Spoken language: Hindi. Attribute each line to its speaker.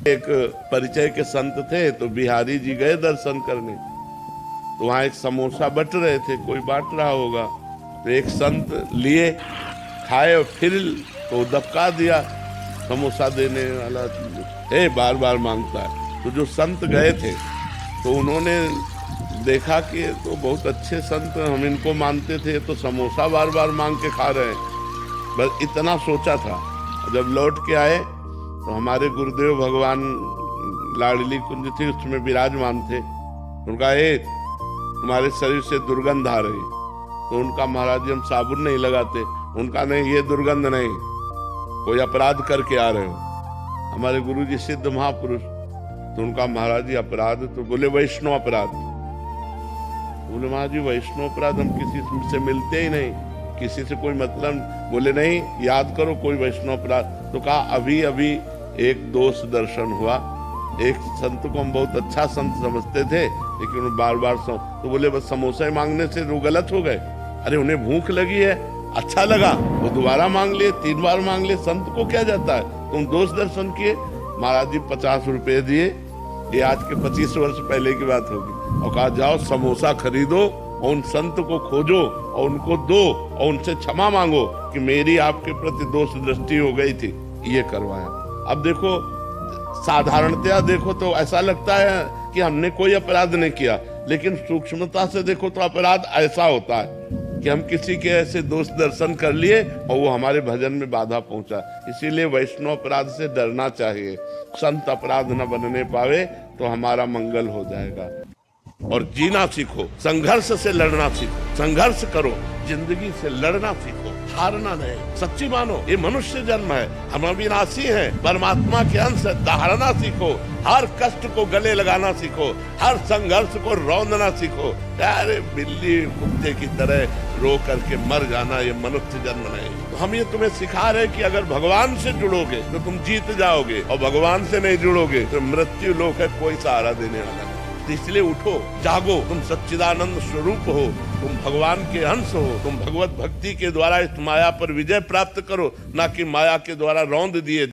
Speaker 1: एक परिचय के संत थे, तो बिहारी जी गए दर्शन करने। तो वहां एक समोसा बट रहे थे, कोई बांट रहा होगा, तो एक संत लिए, खाए और फिर तो दबका दिया। समोसा देने वाला बार बार मांगता है। तो जो संत गए थे तो उन्होंने देखा कि तो बहुत अच्छे संत, हम इनको मानते थे, तो समोसा बार बार मांग के खा रहे हैं। बस इतना सोचा था। जब लौट के आए तो हमारे गुरुदेव भगवान लाडली कुंज थी, उसमें विराजमान थे। उनका तुम्हारे शरीर से दुर्गंध आ रही। तो उनका महाराज जी हम साबुन नहीं लगाते। उनका नहीं, ये दुर्गंध नहीं, कोई अपराध करके आ रहे हो। हमारे गुरु जी सिद्ध महापुरुष। तो उनका महाराज जी अपराध, तो बोले वैष्णव अपराध। बोले महाराज जी वैष्णव अपराध, हम किसी से मिलते ही नहीं, किसी से कोई मतलब। बोले नहीं, याद करो कोई वैष्णव अपराध। तो कहा अभी अभी एक दोष दर्शन हुआ। एक संत को हम बहुत अच्छा संत समझते थे, लेकिन वो बार बार तो बोले बस समोसा मांगने से वो गलत हो गए। अरे उन्हें भूख लगी है, अच्छा लगा, वो दोबारा मांग लिए, 3 बार मांग लिए, संत को क्या जाता है। तुम दोष दर्शन किए। महाराज जी 50 रुपए दिए। ये आज के 25 वर्ष पहले की बात होगी। और कहा जाओ समोसा खरीदो और उन संत को खोजो और उनको दो और उनसे क्षमा मांगो कि मेरी आपके प्रति दोष दृष्टि हो गई थी। ये करवाया। अब देखो, साधारणतया देखो तो ऐसा लगता है कि हमने कोई अपराध नहीं किया, लेकिन सूक्ष्मता से देखो तो अपराध ऐसा होता है कि हम किसी के ऐसे दोष दर्शन कर लिए और वो हमारे भजन में बाधा पहुंचा। इसीलिए वैष्णव अपराध से डरना चाहिए। संत अपराध न बनने पावे तो हमारा मंगल हो जाएगा। और जीना सीखो, संघर्ष से लड़ना सीखो, संघर्ष करो, जिंदगी से लड़ना सीखो, हारना नहीं। सच्ची मानो ये मनुष्य जन्म है, हम अविनाशी हैं, परमात्मा के अंश है। दहाड़ना सीखो, हर कष्ट को गले लगाना सीखो, हर संघर्ष को रौंदना सीखो। अरे बिल्ली कुत्ते की तरह रो करके मर जाना ये मनुष्य जन्म नहीं। तो हम ये तुम्हें सिखा रहे कि अगर भगवान से जुड़ोगे तो तुम जीत जाओगे, और भगवान से नहीं जुड़ोगे तो मृत्यु लोक है, कोई सहारा देने वाला नहीं। इसलिए उठो, जागो, तुम सच्चिदानंद स्वरूप हो, तुम भगवान के अंश हो। तुम भगवत भक्ति के द्वारा इस माया पर विजय प्राप्त करो, ना कि माया के द्वारा रौंद दिए